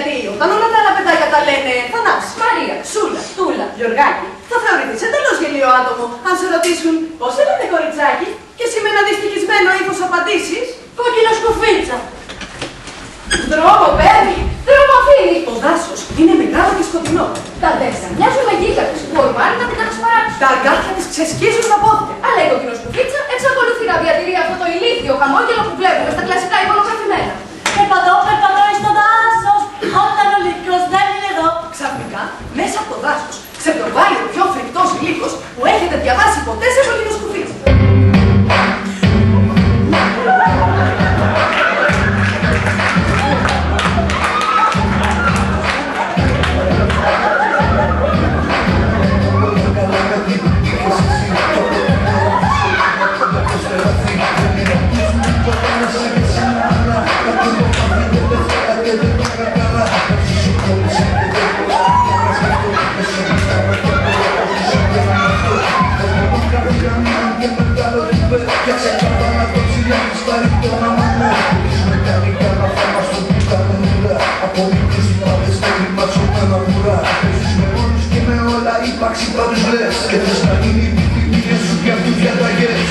Γιατί όταν όλα τα άλλα παιδάκια τα λένε Θανάση, Μαρία, Σούλα, Τούλα, Γιωργάκη, θα θεωρηθείς εντελώς γελίο άτομο αν σε ρωτήσουν πώς σε λένε κοριτσάκι και εσύ με ένα δυστυχισμένο ύφος απαντήσεις κόκκινο σκουφίτσα. Δρόμο παίρνει, δρόμο αφήνει. Το δάσος είναι μεγάλο και σκοτεινό. Τα αντέξα μοιάζουν με γίγαντες που ορμάνε να την κατασπαράξουν. Τα αγκάθια της ξεσκίζουν τα πόδια. Αλλά η κοκκινοσκουφίτσα εξακολουθεί να διατηρεί αυτό το ηλίθιο χαμόγελο που βλέπουμε στα κλασικά εικονογραφημένα. Περπατώ στο δάσος, όταν ο λύκος δεν είναι εδώ. Ξαφνικά, μέσα από το δάσος, ξεπροβάλλει ο πιο φρικτός λύκος που έχετε διαβάσει ποτέ σε κοκκινοσκουφίτσα. Και θες να γίνει η επιτυχία σου για τους διαταγές.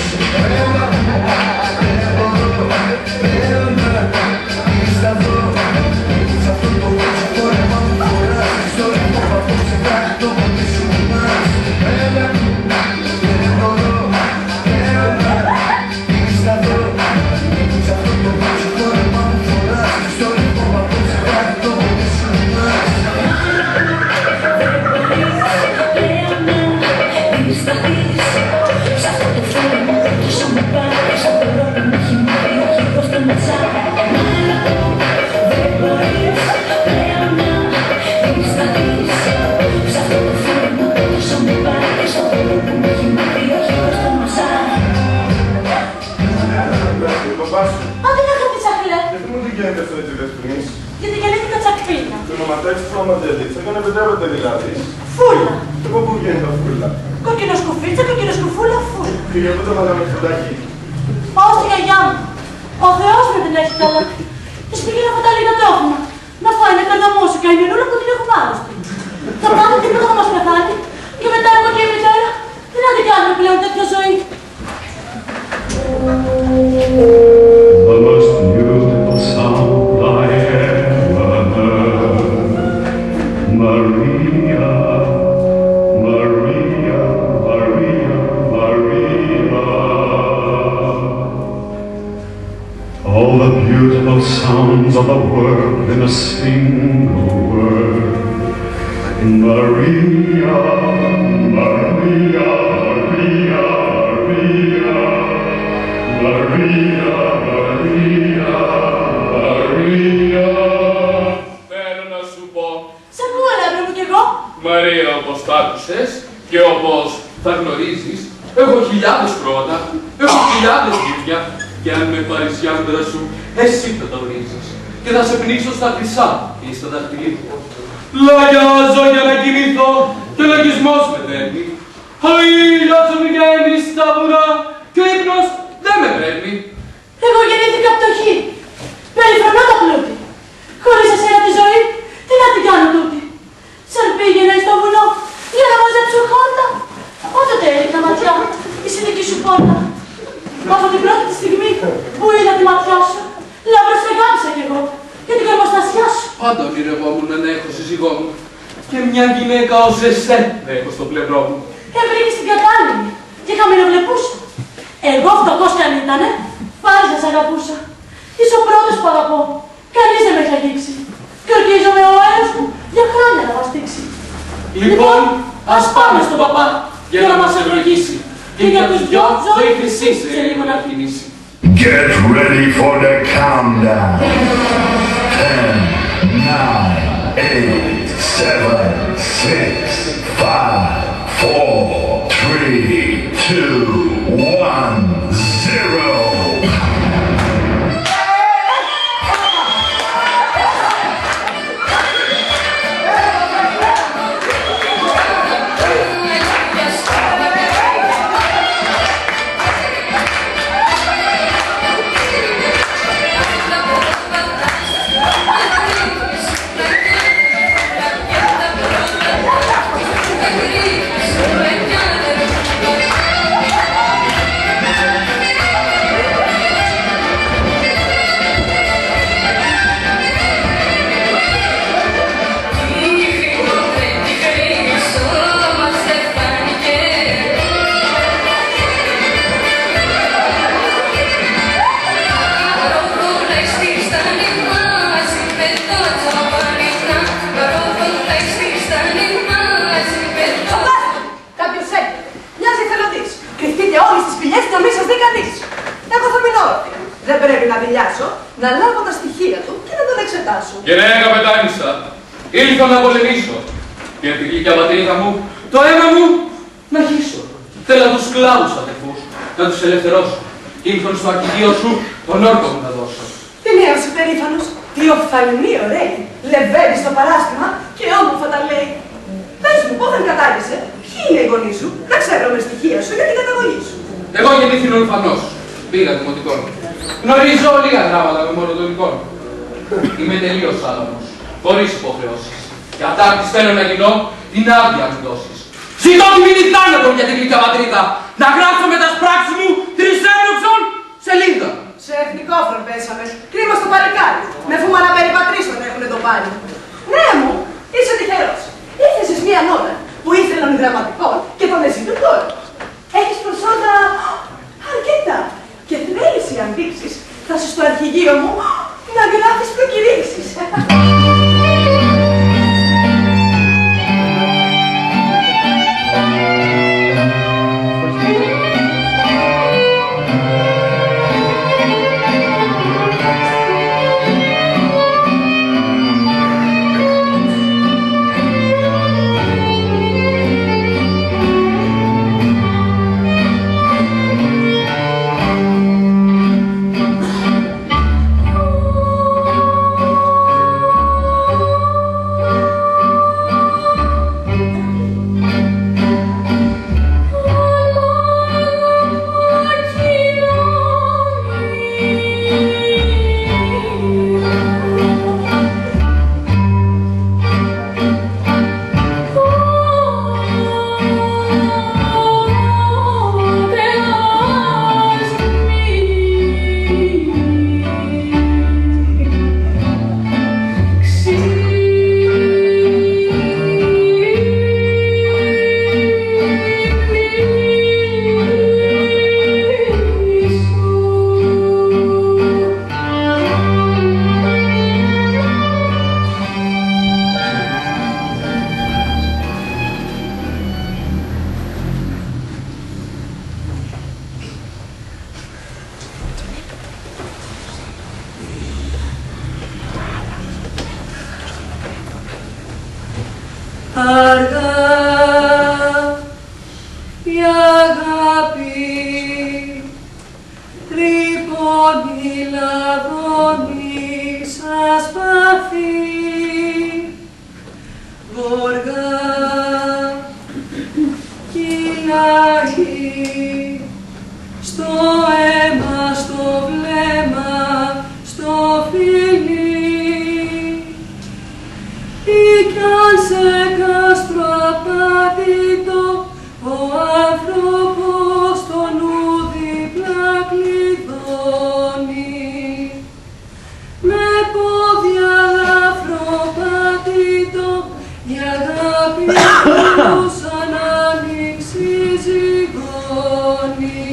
Δεν μπορώ, είσαι εδώ. Σε αυτό το φόρεμα μου φοράς. Στο ρεύμα που απόψε βράδυ το ποντί σου κουνάς. Δεν μπορώ, είσαι εδώ. Σε αυτό το φόρεμα μου φοράς. Στο ρεύμα που απόψε βράδυ το ποντί σου κουνάς. Σ' αυτό το φόρεμα τόσο με πάρεις από το ρόλο μου έχει μάθει ο χείπος στο ματσάκι. Δεν μπορείς πλέον να δισταθείς. Σ' αυτό το φόρεμα τόσο με πάρεις από το ρόλο μου έχει μάθει ο χείπος στο ματσάκι. Αν δεν έχω πει τσαχλέ. Γιατί μου δεν γίνεται αυτό έτσι δεσποινής? Γιατί γεννήθηκα τσακπίνα. Το ονοματάκι του Μαματζελίτσα δεν επιτρέπεται δηλαδή. Φούλα. Και από πού βγαίνει τα φούλα? Κόκκινο σκουφίτσα, κόκκινο σκουφούλα, φούλα. Και για πού το βάλαμε φουλάκι? Πάω στη γιαγιά μου. Ο Θεός με την έχει καλά. Της πήγε να φωτάλει τα τρόφιμα. Να φάει ένα καρδαμόσικα, η μενούλα που την έχουμε άρρωστη. Θα πάμε τίποτα θα μας πεθάνει. Και μετά εγώ και η μητέρα. Τι να την κάνουμε πλέον τέτοια ζωή. The most beautiful sound I ever heard. Maria, Maria, Maria, Maria. All the beautiful sounds of the world in a single word. Maria, Maria, Maria, Maria. Maria, Maria, Maria. Θέλω να σου πω. Σε ακούω, έλαβε μου κι εγώ. Μαρία, όπως τ' άκουσες και όπως θα γνωρίζεις, έχω χιλιάδες πρώτα, έχω χιλιάδες γύρια και αν με πάρεις η άντρα σου, εσύ θα τα ορίζεις και θα σε πνίξω στα χρυσά ή στα δαχτυλίδια. Λαγιάζω για να κοιμηθώ και ο λογισμός με δέρνει. Ο ήλιος μου βγαίνει στα βουρά και ο ύπνος δεν με παίρνει. Εγώ γεννήθηκα πτωχή. Περιφρονώ τα πλούτη. Χωρίς εσένα τη ζωή, τι να την κάνω τούτη. Σαν πήγαινα στο βουνό για να μαζέψω χόρτα. Όποτε έριχνα ματιά, η συνδική σου πόρτα. Από την πρώτη τη στιγμή που είδα τη ματιά σου, λαμπρός φεγγάμισα κι εγώ για την κορμοστασιά σου. Πάντα ονειρευόμουν να έχω σύζυγό μου και μια γυναίκα ως εσέ να έχω στο πλευρό μου. Βρήκες την κατάλληλη και χαμηλοβλεπούσα. Εγώ φτωχός κι αν ήτανε, πάλι θα σ' αγαπούσα. Είσαι ο πρώτος που αγαπώ. Κανείς δεν με έχει αγγίξει. Και ορκίζομαι ο αέρας μου για χρόνια να μας δείξει. Λοιπόν, ας πάμε στον παπά για να μας ευλογήσει. Και για τους δυο ζωή χρυσή σε λίγο να κινήσει. Get ready for the countdown. 10, 9, 8, 7, 6, 5, 4, 3, 2, 1, 0. να δηλιάσω, να λάβω τα στοιχεία του και να τον εξετάσω. Και ναι, καπετάνισσα, ήλθα να πολεμήσω. Και τη γλυκιά πατρίδα μου, το αίμα μου να γίσω. Θέλω τους σκλάβους αδερφούς, να τους ελευθερώσω. Και ήλθον στο αρχηγείο σου τον όρκο μου να δώσω. Τι νέος υπερήφανος, τι οφθαλμοί ωραίοι, λεβαίνει στο παράστημα και όμορφα τα λέει. Πες μου, πότε κατάγεσαι, ποιοι είναι οι γονείς σου, να ξέρω με στοιχεία σου για την καταγωγή σου. Εγώ γεννήθην ορφανός. Πήγα δημοτικών. Γνωρίζω λίγα γράμματα με μόνο των εικόνων. Είμαι τελείως άλαμος, χωρίς υποχρεώσεις. Και ατάρτης θέλω να γίνω την άδεια μου δώσεις. Ζητώ τη μήνυ θάνατο για την γλυκιά πατρίδα, να γράψω με τα σπράξεις μου τρισέλωξον σελίδα. Σε εθνικό φροντέσαμε, κρίμα στο παλικάρι. Με φούμα να περιπατρίσουν έχουνε το πάρει. Ναι μου, είσαι τυχερός. Ήρθες μία ώρα που ήθελαν γραμματικών και τον εζήτουν τώρα. Έχεις προσόντα αρκετά. Και θέλεις οι αντίξεις, θα σου στο αρχηγείο μου να γράφεις προκηρύξεις. Αργά η αγάπη τρυπώνει, λαδώνει σαν σπαθί. Γοργά κυλάει στο αίμα, στο βλέμμα, στο φιλί. Ή κι αν σε κάστρο απάτητο ο άνθρωπος τον ου δίπλα κλειδώνει. Με πόδια λαφροπάτητο η αγάπη του σαν άνοιξη ζυγώνει.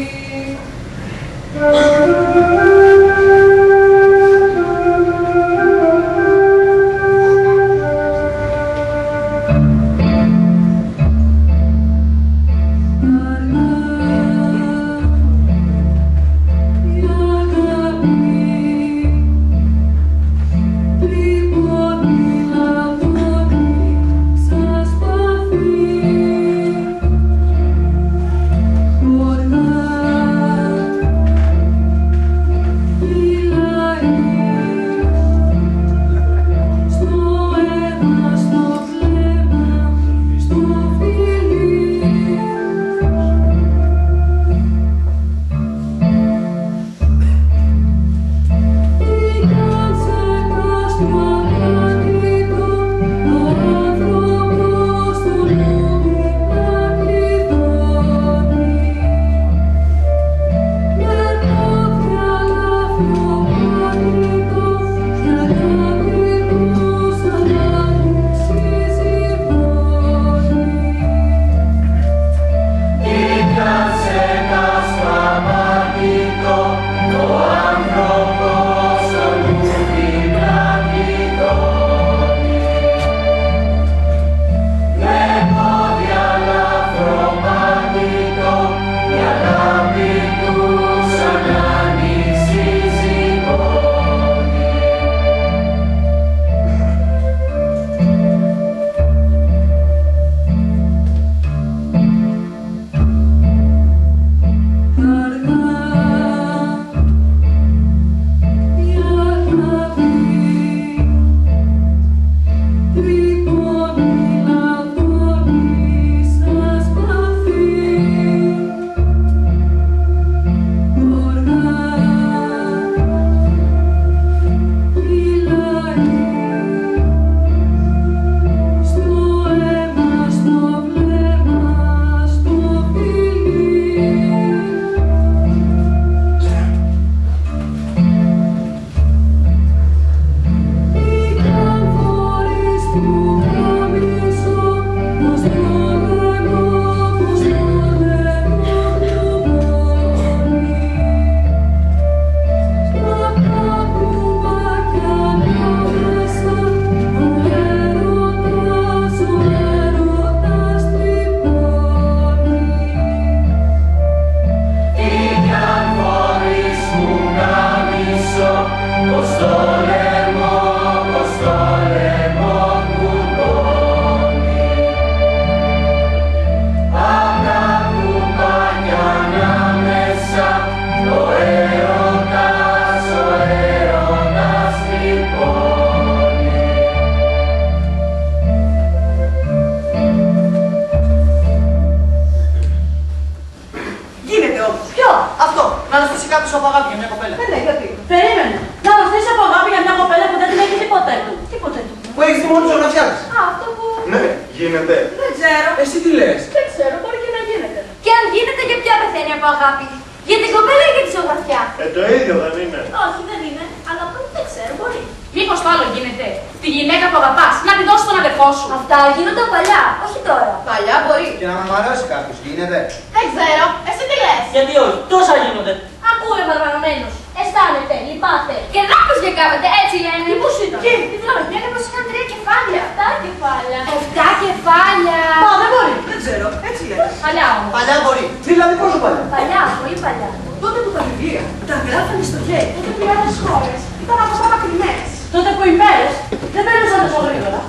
από αγάπη για μια κοπέλα. Ναι, γιατί. Περίμενε. Να ρωτήσει από αγάπη για μια κοπέλα που δεν την έχει ποτέ του. Τίποτε του. Που έχεις δει μόνο τη ζωγραφιά της. Α, αυτό που. Ναι, γίνεται. Δεν ξέρω. Εσύ τι λες? Δεν ξέρω, μπορεί και να γίνεται. Και αν γίνεται, για ποια πεθαίνει από αγάπη. Για την κοπέλα ή για τη ζωγραφιά. Το ίδιο δεν είναι. Όχι, δεν είναι. Αλλά δεν ξέρω, μπορεί. Μήπως το άλλο γίνεται. Τη γυναίκα που αγαπάς, να τη δώσει στον αδερφό σου. Αυτά γίνονταν παλιά, όχι τώρα. Παλιά μπορεί. Και να με μαράσει κάποιος, γίνεται. Δεν ξέρω. Εσύ τι λες. Γιατί όχι, τόσα γίνονται. Ακούε βαρβαρωμένος. Αισθάνεται, λυπάται. Και δάκρυς διακάβεται, έτσι λένε. Και πώς ήταν? Και τη γυναίκα πως είχαν 3 κεφάλια. 7 κεφάλια. 7 κεφάλια. Μα δεν μπορεί. Δεν ξέρω, έτσι λένε. Παλιά όμως. Παλιά μπορεί. Δηλαδή πόσο παλιά? Παλιά, πολύ παλιά. Τότε που τα βιβλία τα γράφανε στο χέρι, τότε που οι άλλες χώρες ήταν από σαν μακρινές. Τότε που οι μέρες δεν πέρασαν τόσο γρήγορα.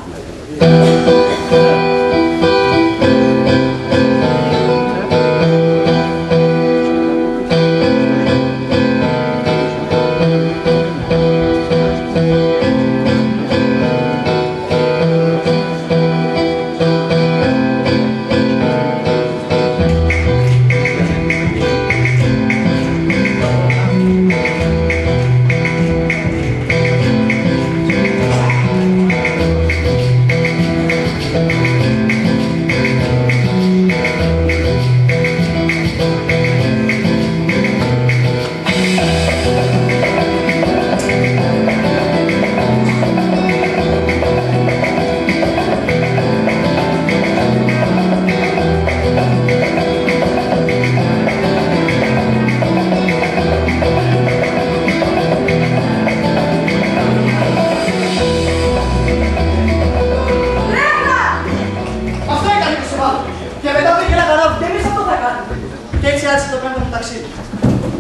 Αυτό έκανε και στο βάθο. Και μετά πήγε ένα καράβι. Και εμείς αυτό θα κάνουμε. Και έτσι άρχισε το πράγμα του ταξίδι.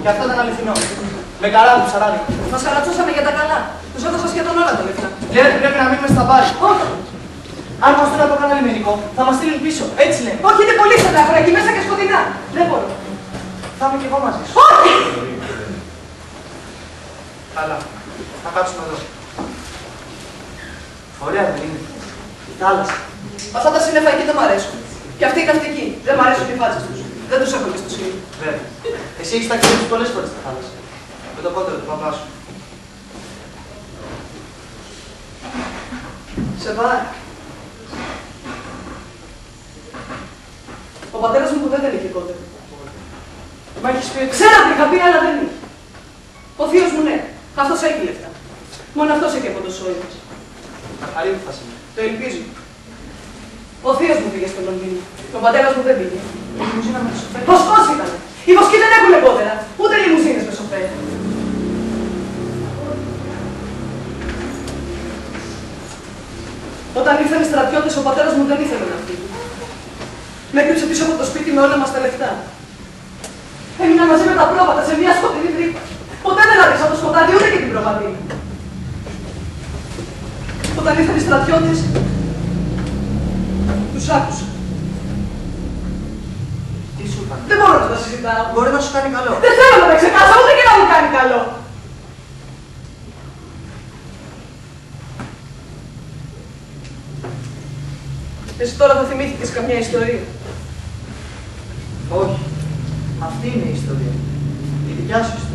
Και αυτό ήταν αληθινό. Με καράβι του σαράδι. Μας χαρατσούσαμε για τα καλά. Τους έδωσα σχεδόν όλα τα λεφτά. Λένε ότι πρέπει να μείνουμε στα μπάρι. Όχι. Αν μας στείλουν από κανένα λιμενικό, θα μας στείλουν πίσω. Έτσι λένε. Όχι, είναι πολύ στενάχωρα εκεί μέσα και σκοτεινά. Δεν μπορώ. Θα είμαι και εγώ μαζί σου. Όχι! Καλά. Θα κάτσουμε εδώ. Ωραία δεν είναι? Η θάλασσα. Αυτά τα σύννεφα εκεί δεν μ' αρέσουν. Και αυτοί οι ναυτικοί δεν μ' αρέσουν οι φάτσες τους. Δεν τους έχω και στο σύλλογο. Βέβαια. Εσύ έχεις ταξιδέψει πολλές φορές στη θάλασσα. Με το κότερο του παπά σου. Σε βάρη. Ο πατέρας μου ποτέ δεν είχε κότερο. Μα έχεις πει ότι... Ξέρω ότι είχα πει, αλλά δεν είχε. Ο θείος μου ναι. Αυτός έχει λεφτά. Μόνο αυτός έχει από το σόι μας. Καθαρή που θα σημαίνει. Το ελπίζω. Ο θείος μου πήγε στο Λονδίνο. Ο πατέρας μου δεν πήγε. Η λιμουζίνα με το σοφέρ. Πώς ήταν. Οι βοσκοί δεν έχουν κότερα. Ούτε λιμουζίνες με σοφέρ. Όταν ήρθαν οι στρατιώτες, ο πατέρας μου δεν ήθελε να φύγει. Με έκρυψε πίσω από το σπίτι με όλα μας τα λεφτά. Έμεινα μαζί με τα πρόβατα σε μια σκοτεινή τρύπα. Ποτέ δεν άρχισα το σκοτάδι ούτε και την προβατή. Όταν ήρθαν οι στρατιώτες, τους άκουσα. Τι σου είπαν? Δεν μπορώ να τα συζητάω. Μπορεί να σου κάνει καλό. Δεν θέλω να τα ξεχάσω, ούτε και να μου κάνει καλό. Εσύ τώρα θα θυμήθηκες καμιά ιστορία. Όχι. Αυτή είναι η ιστορία. Η δικιά σου ιστορία.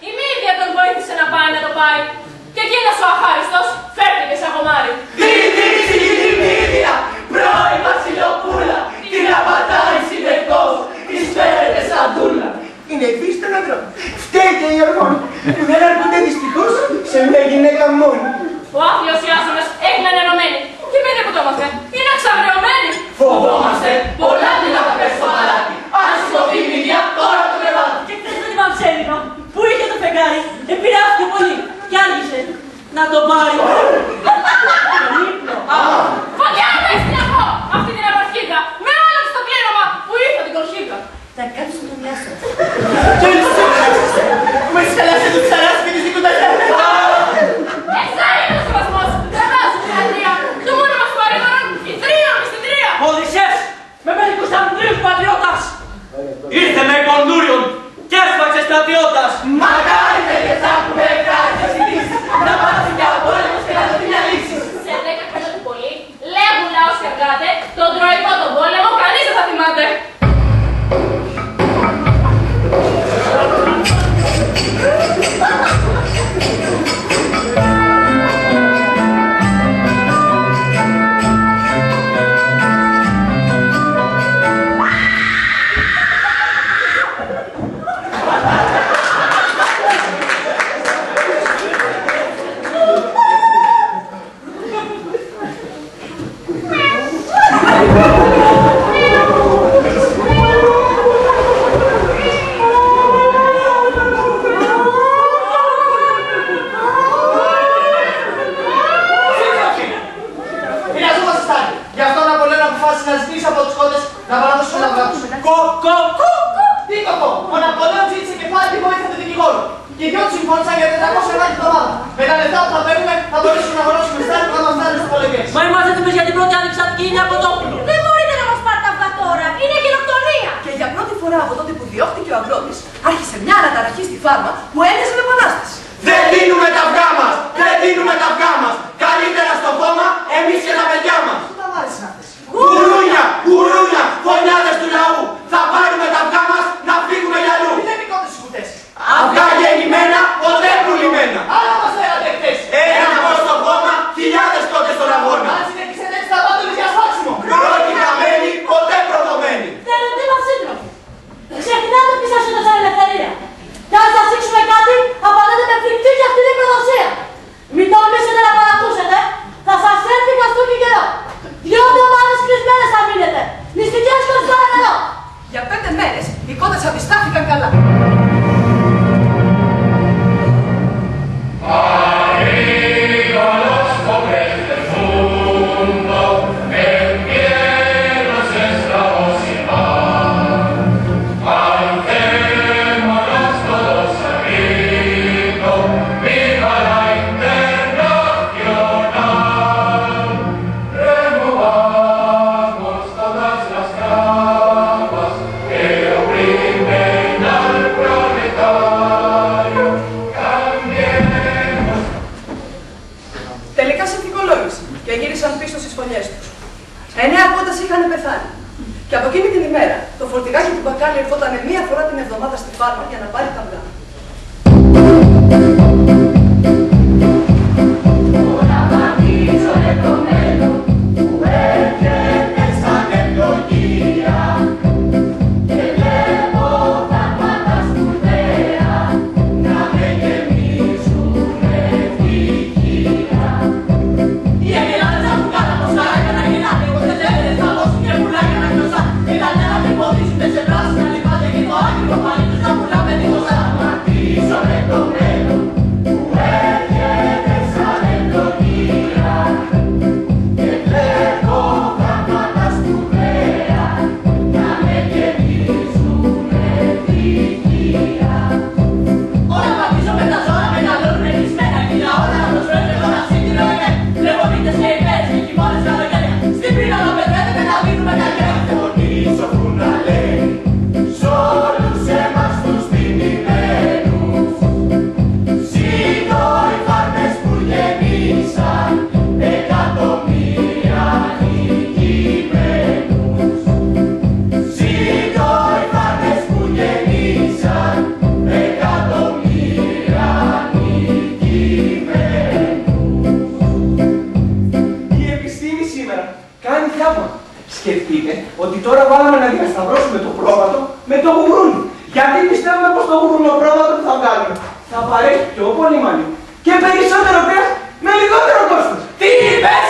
Η Μύδια τον βοήθησε να πάει να το πάρει. Και εκείνος ο αχάριστος φέρθηκε σαν κομμάρι. Δίδυση Μύδια, πρώην βασιλοπούλα, την απατάει συνεχώς, της φέρεται σαν δούλα. Είναι η φύση των ανδρών. Φταίει και η οργών. Δεν αρκούνται δυστυχώς σε μια γυναίκα μόνη. Ο άθλιος Ιάσονας έγινε ενωμένη. Και πείτε που το έμαθε, είναι εξαβρεωμένη. Φοβόμαστε, πολλά δειλά θα πέσει στο παλάτι. Αν σηκωθεί η Μύδια, τώρα το κρεβάτι. Και χθες το τιμαψέλινο που είχε το φεγγάρι, επηρεάστηκε πολύ και άργησε να το πάρει. Τον ύπνο. Φωτιά να πέσει να πω, αυτή την απαρχίδα, με όλα της το πλήρωμα που ήρθε την κορχίδα. Θα κάτσω το μυαλό. Και εσύ, με σκαλάσε του ψαράς και της δικού τα λέφτα. Εσά είναι ο σεβασμός, δεν βάζουν την αδρία. Το μόνο μας παρήγοραν, η τρία με στην τρία. Ο Οδυσσέας με μερικούς ανδρείους πατριώτας Ήρθε με κονδούριον και έσπαξε στρατιώτας. Μακάρι παιδιά που με εκφράσεις ειδήσεις, να πάθει πια ο πόλεμος και να το την αλύσεις. Σε 10 χρόνια του πολύ, λέγουν λαός και αργάτε, τον τροϊκό τον πόλεμο κανείς δεν θα θυμάται. Μα είμαστε έτοιμες για την πρώτη Αλεξανδρική Νεαποτόπουλο. Δεν μπορείτε να μας πάρετε αυτά τώρα, είναι γενοκτονία. Και για πρώτη φορά από τότε που διώχτηκε ο αγρότης, άρχισε μια αναταραχή στη φάρμα που έμοιαζε με επανάσταση. Δεν δίνουμε τα αυγά μας! Δεν δίνουμε τα αυγά μας! Καλύτερα στο κόμμα εμείς και τα παιδιά μας! Πού τα βάζεις να θες? Γουρούνια! Γουρούνια! Φωνιάδες του λαού! Θα πάρουμε τα αυγά μας να φύγουμε για αλλού! Είναι μικρότερες κουτές. Αυγά γεννημένα, ποτέ πουλημένα! Άρα μας φέρατε χθες. Ένα πως στο κόμμα, χιλιάδες τότε στον αγώνα! Αν συνεχίσετε έτσι θα πάτε για σφάξιμο. Πρώτη χαμένη, ποτέ προδομένη! Θέλετε μας σύντροφοι. Ξεχνάτε ποιος σας έδωσε ελευθερία. Και αν σας δείξουμε κάτι, απαντάτε με φρικτή και αυτή την προδοσία. Μην τολμήσετε να παρακούσετε, θα σας έρθει καστούκι καιρό. 2 εβδομάδες κλεισμένες θα μείνετε. Νηστικές και ως νερό. Για 5 μέρες οι κότες αντιστάθηκαν καλά. Τελικά συνθηκολόγησαν και γύρισαν πίσω στις φωλιές τους. 9 κότες είχαν πεθάνει. Και από εκείνη την ημέρα το φορτηγάκι του μπακάλι ερχόταν 1 φορά την εβδομάδα στη φάρμα για να πάρει τα αυγά. Ήταν ένα μην ποδήσουν σε πράσινα λιβάδια και το άγριο πάλι τους να πουλάμε λίγο σαν. με το γουρούνι. Γιατί πιστεύουμε πως το γουρουνοπρόβατο που θα βγάλουμε θα παρέχει πιο πολύ μαλλί και περισσότερο κρέας με λιγότερο κόστος. Τι είπες?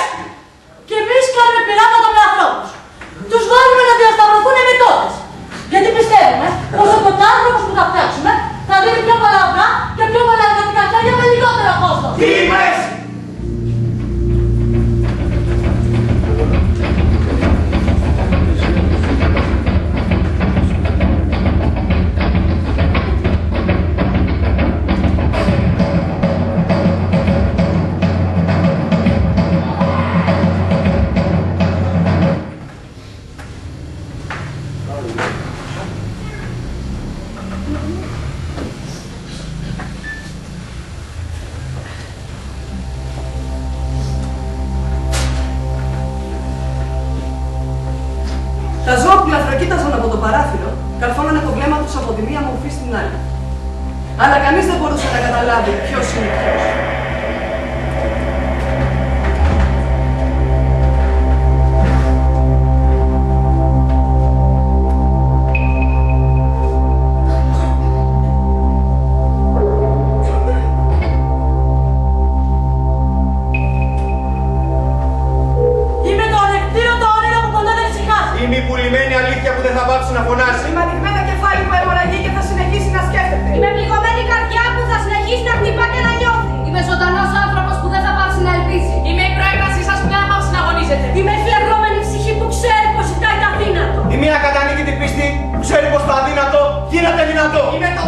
Και εμείς κάνουμε πειράματα με ανθρώπους. Τους βάλουμε να διασταυρωθούν μετώντες. Γιατί πιστεύουμε πως ο κοντάρνικος που θα φτιάξουμε θα δίνει πιο πολλά αυγά και πιο πολλά εργατικά χέρια με λιγότερο κόστος. Τι είπες? Τα ζώα που λαθροκοίταζαν από το παράθυρο καρφώνανε το βλέμμα τους από τη μία μορφή στην άλλη. Αλλά κανείς δεν μπορούσε να καταλάβει ποιος είναι ποιος. Είμαι το ανεκτήρωτο όνειρο που ποτέ δεν ξεχάσει. Είμαι η πουλημένη αλήθεια που δεν θα πάψει να φωνάζει. Είμαι ανοιγμένο κεφάλι που αιμορραγεί και θα συνεχίσει να σκέφτεται. Είμαι πληγωμένη καρδιά που θα συνεχίσει να χτυπά και να νιώθει. Είμαι ζωντανός άνθρωπος που δεν θα πάψει να ελπίζει. Είμαι η προέκτασή σας που δεν θα πάψει να αγωνίζεται. Είμαι η φλεγόμενη ψυχή που ξέρει πως ζητάει το αδύνατο. Είμαι η ακατανίκητη πίστη που ξέρει πως το αδύνατο γίνεται δυνατό. Είμαι το